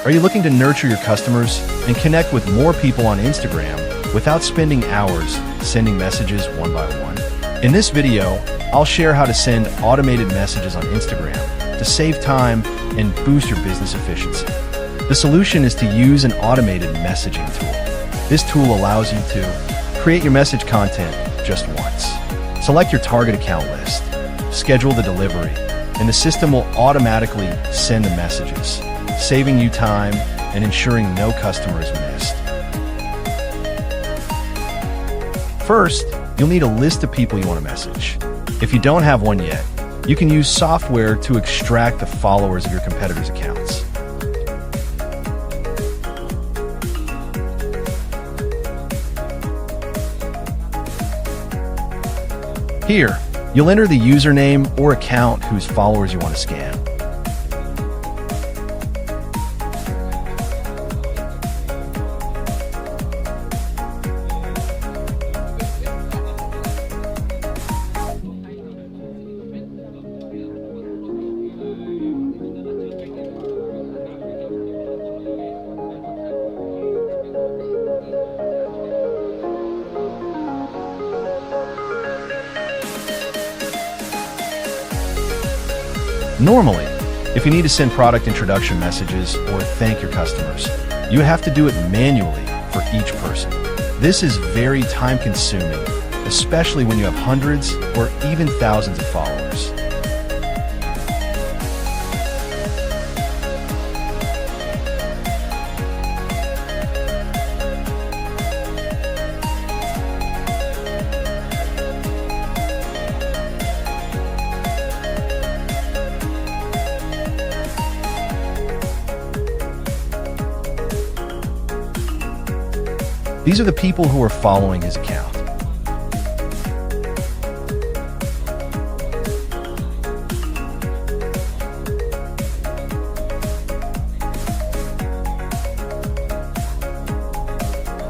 Are you looking to nurture your customers and connect with more people on Instagram without spending hours sending messages one by one? In this video, I'll share how to send automated messages on Instagram to save time and boost your business efficiency. The solution is to use an automated messaging tool. This tool allows you to create your message content just once, select your target account list, schedule the delivery, and the system will automatically send the messages, saving you time and ensuring no customer is missed. First, you'll need a list of people you want to message. If you don't have one yet, you can use software to extract the followers of your competitors' accounts. Here, you'll enter the username or account whose followers you want to scan. Normally, if you need to send product introduction messages or thank your customers, you have to do it manually for each person. This is very time-consuming, especially when you have hundreds or even thousands of followers. These are the people who are following his account.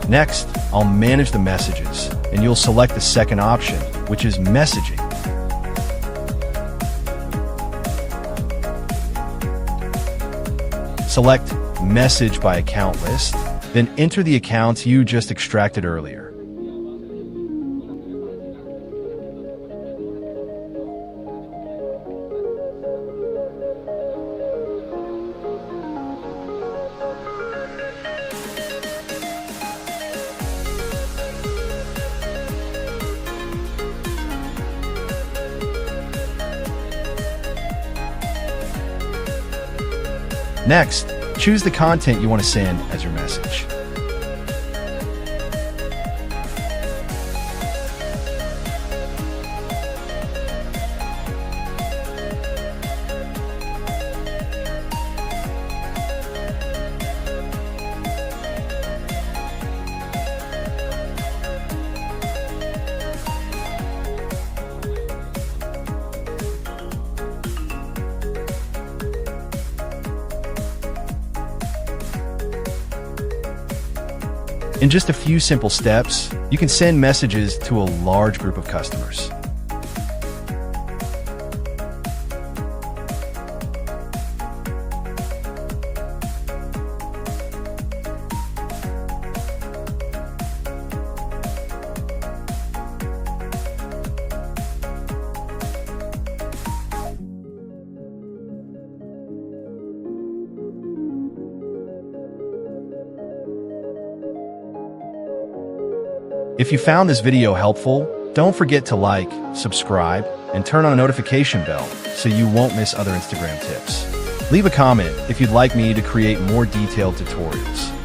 Next, I'll manage the messages, and you'll select the second option, which is messaging. Select Message by Account List, then enter the accounts you just extracted earlier. Next, choose the content you want to send as your message. In just a few simple steps, you can send messages to a large group of customers. If you found this video helpful, don't forget to like, subscribe, and turn on a notification bell so you won't miss other Instagram tips. Leave a comment if you'd like me to create more detailed tutorials.